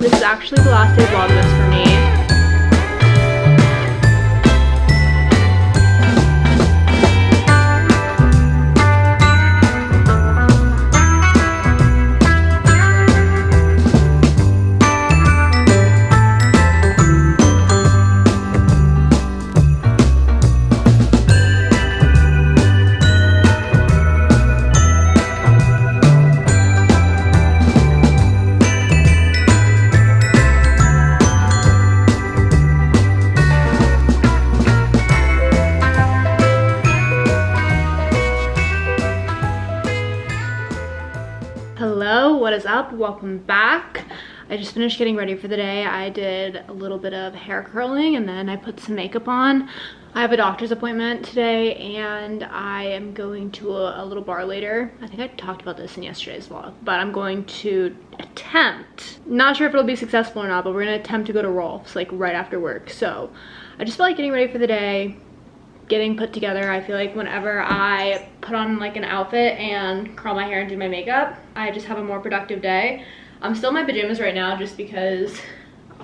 This is actually the last day of Vlogmas for me. Hello, what is up? Welcome back. I just finished getting ready for the day. I did a little bit of hair curling and then I put some makeup on. I have a doctor's appointment today and I am going to a little bar later. I think I talked about this in yesterday's vlog, but I'm going to attempt, not sure if it'll be successful or not, but we're gonna attempt to go to Rolf's like right after work. So I just feel like getting ready for the day, getting put together. I feel like whenever I put on like an outfit and curl my hair and do my makeup, I just have a more productive day. I'm still in my pajamas right now just because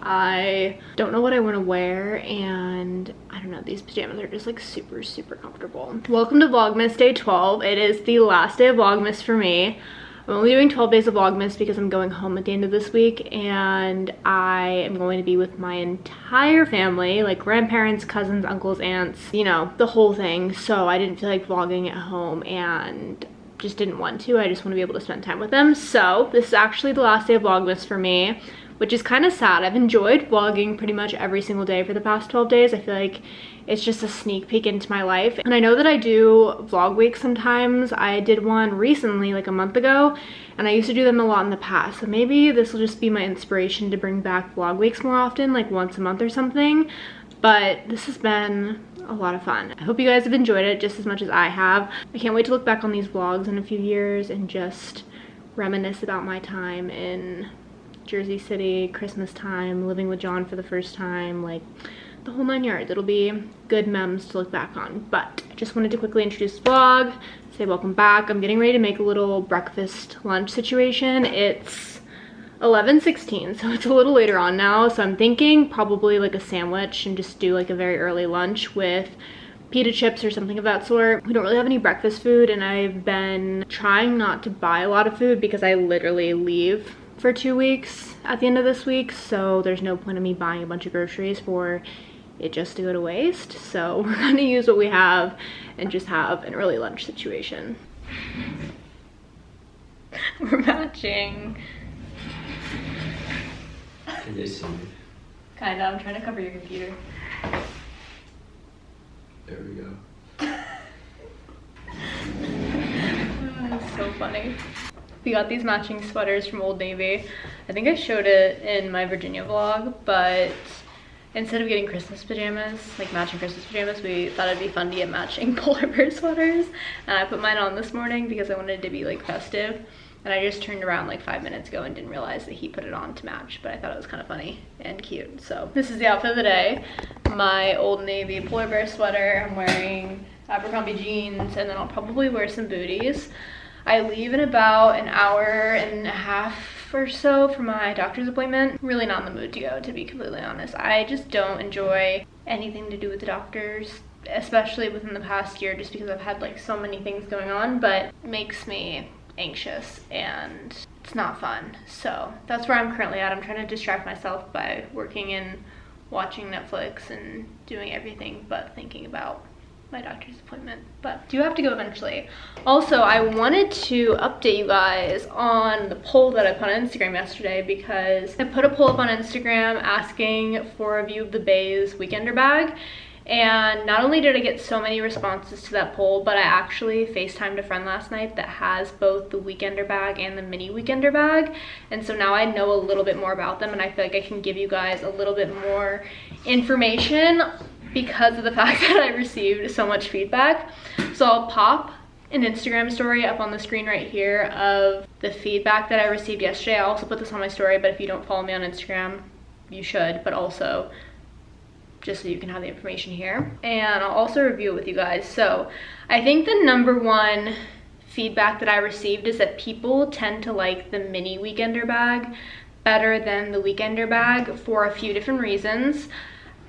I don't know what I want to wear, and I don't know, these pajamas are just like super comfortable. Welcome to Vlogmas day 12. It is the last day of Vlogmas for me. I'm only doing 12 days of Vlogmas because I'm going home at the end of this week and I am going to be with my entire family, like grandparents, cousins, uncles, aunts, you know, the whole thing. So I didn't feel like vlogging at home and just didn't want to. I just want to be able to spend time with them. So this is actually the last day of Vlogmas for me, which is kind of sad. I've enjoyed vlogging pretty much every single day for the past 12 days. I feel like it's just a sneak peek into my life. And I know that I do vlog weeks sometimes. I did one recently, like a month ago, and I used to do them a lot in the past. So maybe this will just be my inspiration to bring back vlog weeks more often, like once a month or something. But this has been a lot of fun. I hope you guys have enjoyed it just as much as I have. I can't wait to look back on these vlogs in a few years and just reminisce about my time in Jersey City, Christmas time, living with John for the first time, like the whole 9 yards. It'll be good memes to look back on. But I just wanted to quickly introduce the vlog, say welcome back. I'm getting ready to make a little breakfast lunch situation. It's 11:16, so it's a little later on now. So I'm thinking probably like a sandwich and just do like a very early lunch with pita chips or something of that sort. We don't really have any breakfast food and I've been trying not to buy a lot of food because I literally leave for 2 weeks at the end of this week, so there's no point in me buying a bunch of groceries for it just to go to waste. So we're gonna use what we have and just have an early lunch situation. We're matching. Can they see me? Kinda, I'm trying to cover your computer. There we go. That's so funny. We got these matching sweaters from Old Navy. I think I showed it in my Virginia vlog, but instead of getting Christmas pajamas, like matching Christmas pajamas, we thought it'd be fun to get matching polar bear sweaters. And I put mine on this morning because I wanted to be like festive. And I just turned around like 5 minutes ago and didn't realize that he put it on to match, but I thought it was kind of funny and cute. So this is the outfit of the day. My Old Navy polar bear sweater. I'm wearing Abercrombie jeans, and then I'll probably wear some booties. I leave in about an hour and a half or so for my doctor's appointment. Really not in the mood to go, to be completely honest. I just don't enjoy anything to do with the doctors, especially within the past year, just because I've had like so many things going on, but it makes me anxious and it's not fun. So that's where I'm currently at. I'm trying to distract myself by working and watching Netflix and doing everything but thinking about my doctor's appointment, but do have to go eventually. Also, I wanted to update you guys on the poll that I put on Instagram yesterday, because I put a poll up on Instagram asking for a view of the Beis weekender bag, and not only did I get so many responses to that poll, but I actually FaceTimed a friend last night that has both the weekender bag and the mini weekender bag, and so now I know a little bit more about them and I feel like I can give you guys a little bit more information because of the fact that I received so much feedback. So I'll pop an Instagram story up on the screen right here of the feedback that I received yesterday. I'll also put this on my story, but if you don't follow me on Instagram, you should, but also just so you can have the information here. And I'll also review it with you guys. So I think the #1 feedback that I received is that people tend to like the mini weekender bag better than the Weekender bag for a few different reasons.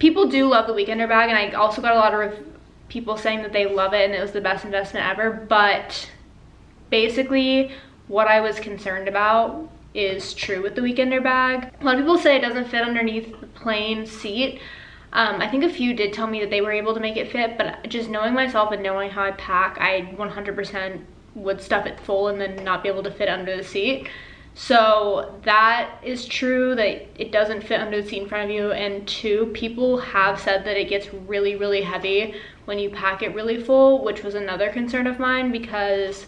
People do love the Weekender bag, and I also got a lot of people saying that they love it and it was the best investment ever, but basically what I was concerned about is true with the Weekender bag. A lot of people say it doesn't fit underneath the plain seat. I think a few did tell me that they were able to make it fit, but just knowing myself and knowing how I pack, I 100% would stuff it full and then not be able to fit under the seat. So that is true, that it doesn't fit under the seat in front of you. And 2, people have said that it gets really, really heavy when you pack it really full, which was another concern of mine because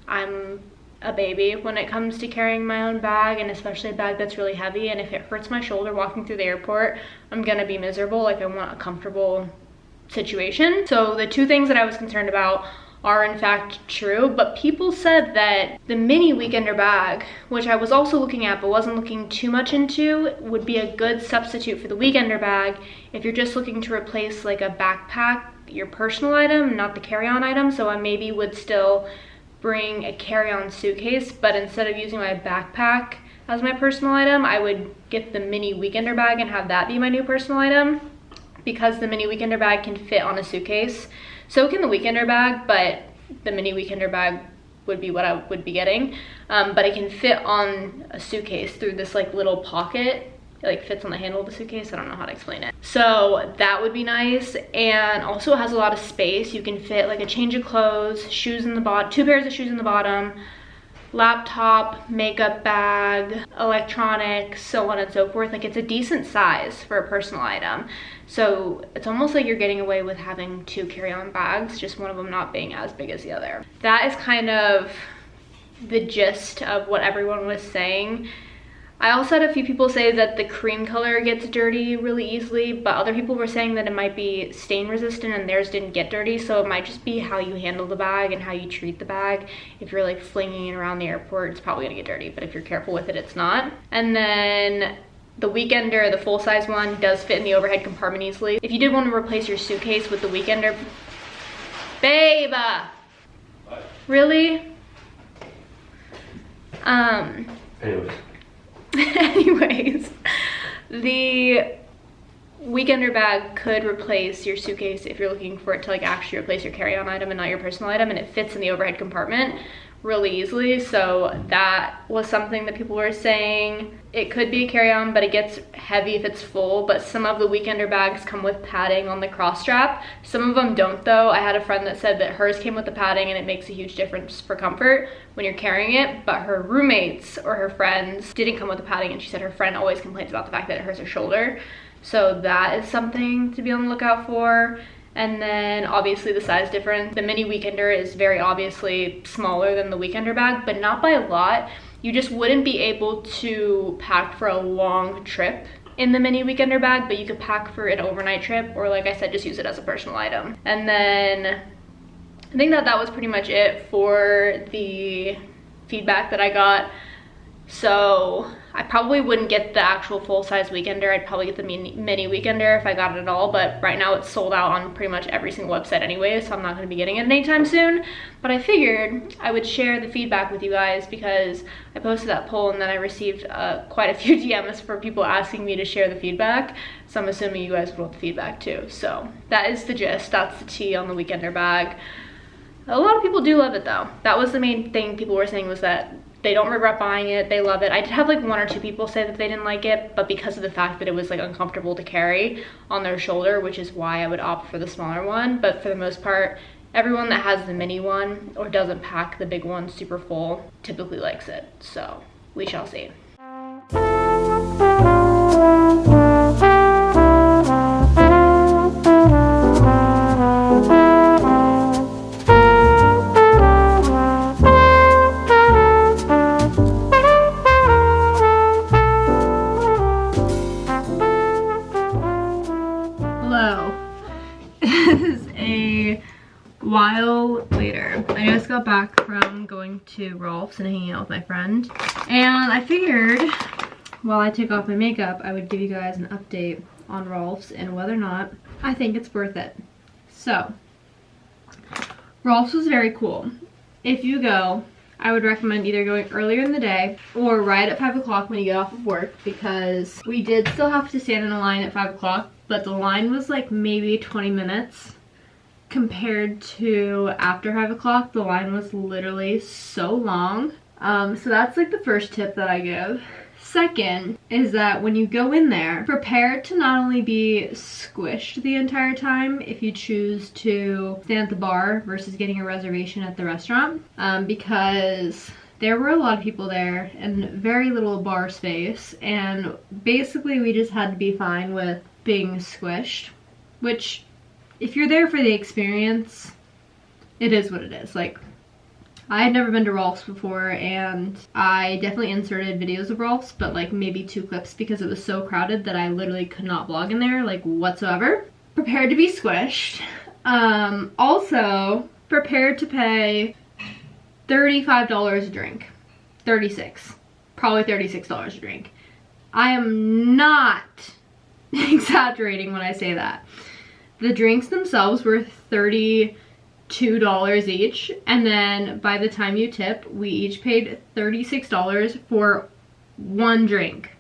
I'm a baby when it comes to carrying my own bag, and especially a bag that's really heavy. And if it hurts my shoulder walking through the airport, I'm gonna be miserable. Like, I want a comfortable situation. So the 2 things that I was concerned about are in fact true, but people said that the mini Weekender bag, which I was also looking at but wasn't looking too much into, would be a good substitute for the Weekender bag if you're just looking to replace like a backpack, your personal item, not the carry-on item. So I maybe would still bring a carry-on suitcase, but instead of using my backpack as my personal item, I would get the mini Weekender bag and have that be my new personal item, because the mini Weekender bag can fit on a suitcase. So can the Weekender bag, but the mini Weekender bag would be what I would be getting. But it can fit on a suitcase through this like little pocket. It like fits on the handle of the suitcase. I don't know how to explain it. So that would be nice. And also it has a lot of space. You can fit like a change of clothes, shoes in the bottom, 2 pairs of shoes in the bottom, laptop, makeup bag, electronics, so on and so forth. Like, it's a decent size for a personal item. So it's almost like you're getting away with having 2 carry-on bags, just one of them not being as big as the other. That is kind of the gist of what everyone was saying. I also had a few people say that the cream color gets dirty really easily, but other people were saying that it might be stain resistant and theirs didn't get dirty. So it might just be how you handle the bag and how you treat the bag. If you're like flinging it around the airport, it's probably gonna get dirty, but if you're careful with it, it's not. And then the Weekender, the full-size one, does fit in the overhead compartment easily. If you did want to replace your suitcase with the Weekender, babe, What? really? Anyways. Anyways, the Weekender bag could replace your suitcase if you're looking for it to like actually replace your carry-on item and not your personal item, and it fits in the overhead compartment really easily. So that was something that people were saying. It could be a carry-on, but it gets heavy if it's full. But some of the Weekender bags come with padding on the cross strap. Some of them don't though. I had a friend that said that hers came with the padding and it makes a huge difference for comfort when you're carrying it, but her roommates or her friends didn't come with the padding, and she said her friend always complains about the fact that it hurts her shoulder. So that is something to be on the lookout for. And then obviously the size difference. The mini Weekender is very obviously smaller than the Weekender bag, but not by a lot. You just wouldn't be able to pack for a long trip in the mini Weekender bag, but you could pack for an overnight trip, or like I said, just use it as a personal item. And then I think that was pretty much it for the feedback that I got. So I probably wouldn't get the actual full-size Weekender. I'd probably get the mini Weekender if I got it at all, but right now it's sold out on pretty much every single website anyway, so I'm not going to be getting it anytime soon. But I figured I would share the feedback with you guys because I posted that poll and then I received quite a few DMs for people asking me to share the feedback, so I'm assuming you guys would want the feedback too. So that is the gist. That's the tea on the Weekender bag. A lot of people do love it though. That was the main thing people were saying, was that they don't regret buying it, they love it. I did have like 1 or 2 people say that they didn't like it, but because of the fact that it was like uncomfortable to carry on their shoulder, which is why I would opt for the smaller one. But for the most part, everyone that has the mini one or doesn't pack the big one super full typically likes it. So we shall see. While later, I just got back from going to Rolf's and hanging out with my friend, and I figured while I take off my makeup I would give you guys an update on Rolf's and whether or not I think it's worth it. So Rolf's was very cool. If you go, I would recommend either going earlier in the day or right at 5 o'clock when you get off of work, because we did still have to stand in a line at 5 o'clock, but the line was like maybe 20 minutes compared to after 5 o'clock. The line was literally so long. So that's like the first tip that I give. Second is that when you go in there, prepare to not only be squished the entire time if you choose to stand at the bar versus getting a reservation at the restaurant, because there were a lot of people there and very little bar space, and basically we just had to be fine with being squished, which if you're there for the experience, it is what it is. Like, I had never been to Rolf's before, and I definitely inserted videos of Rolf's, but like maybe 2 clips because it was so crowded that I literally could not vlog in there, like, whatsoever. Prepared to be squished. Also, prepared to pay $35 a drink. 36. Probably $36 a drink. I am not exaggerating when I say that. The drinks themselves were $32 each, and then by the time you tip, we each paid $36 for 1 drink.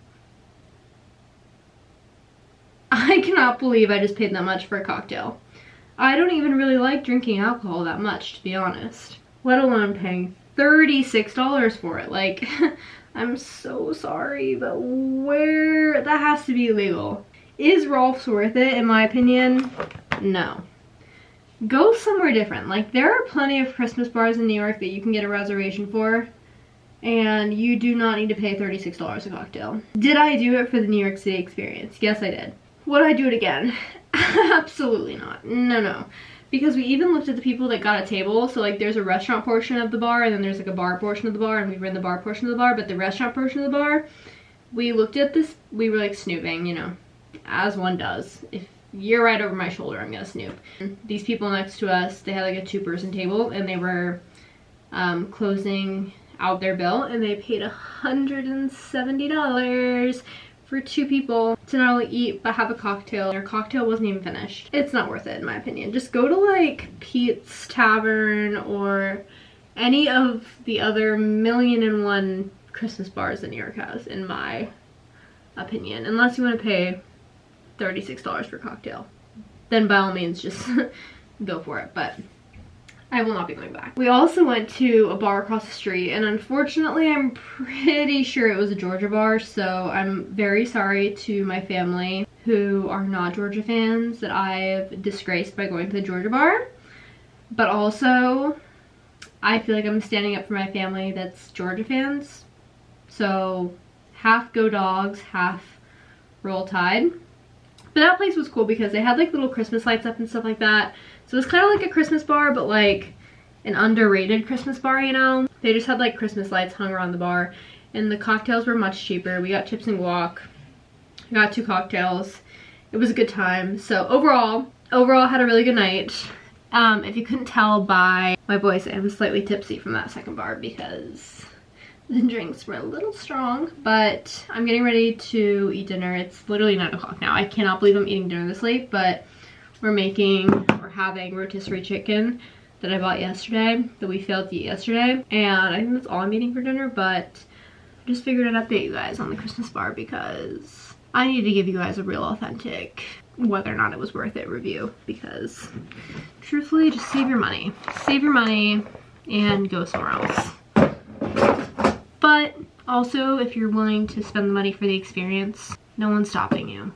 I cannot believe I just paid that much for a cocktail. I don't even really like drinking alcohol that much, to be honest, let alone paying $36 for it. Like, I'm so sorry, but where, that has to be legal. Is Rolf's worth it, in my opinion? No. Go somewhere different. Like, there are plenty of Christmas bars in New York that you can get a reservation for, and you do not need to pay $36 a cocktail. Did I do it for the New York City experience? Yes, I did. Would I do it again? Absolutely not. No. Because we even looked at the people that got a table. So like, there's a restaurant portion of the bar, and then there's like a bar portion of the bar, and we were in the bar portion of the bar, but the restaurant portion of the bar, we looked at this, we were like snooping, you know, as one does. If you're right over my shoulder, I'm gonna snoop. These people next to us, they had like a 2-person table, and they were closing out their bill, and they paid $170 for 2 people to not only eat but have a cocktail. Their cocktail wasn't even finished. It's not worth it, in my opinion. Just go to like Pete's Tavern or any of the other 1,000,001 Christmas bars that New York has, in my opinion. Unless you want to pay $36 for a cocktail, then by all means just go for it, but I will not be going back. We also went to a bar across the street, and unfortunately I'm pretty sure it was a Georgia bar, so I'm very sorry to my family who are not Georgia fans that I've disgraced by going to the Georgia bar, but also I feel like I'm standing up for my family that's Georgia fans, so half Go Dogs, half Roll Tide. But that place was cool because they had like little Christmas lights up and stuff like that. So it was kind of like a Christmas bar, but like an underrated Christmas bar, you know? They just had like Christmas lights hung around the bar, and the cocktails were much cheaper. We got chips and guac. We got 2 cocktails. It was a good time. So overall had a really good night. If you couldn't tell by my voice, I am slightly tipsy from that second bar because the drinks were a little strong, but I'm getting ready to eat dinner. It's literally 9 o'clock now. I cannot believe I'm eating dinner this late, but we're having rotisserie chicken that I bought yesterday, that we failed to eat yesterday, and I think that's all I'm eating for dinner, but I just figured I'd update you guys on the Christmas bar because I need to give you guys a real authentic whether or not it was worth it review, because truthfully, just save your money and go somewhere else. But also, if you're willing to spend the money for the experience, no one's stopping you.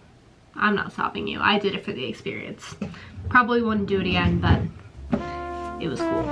I'm not stopping you. I did it for the experience. Probably wouldn't do it again, but it was cool.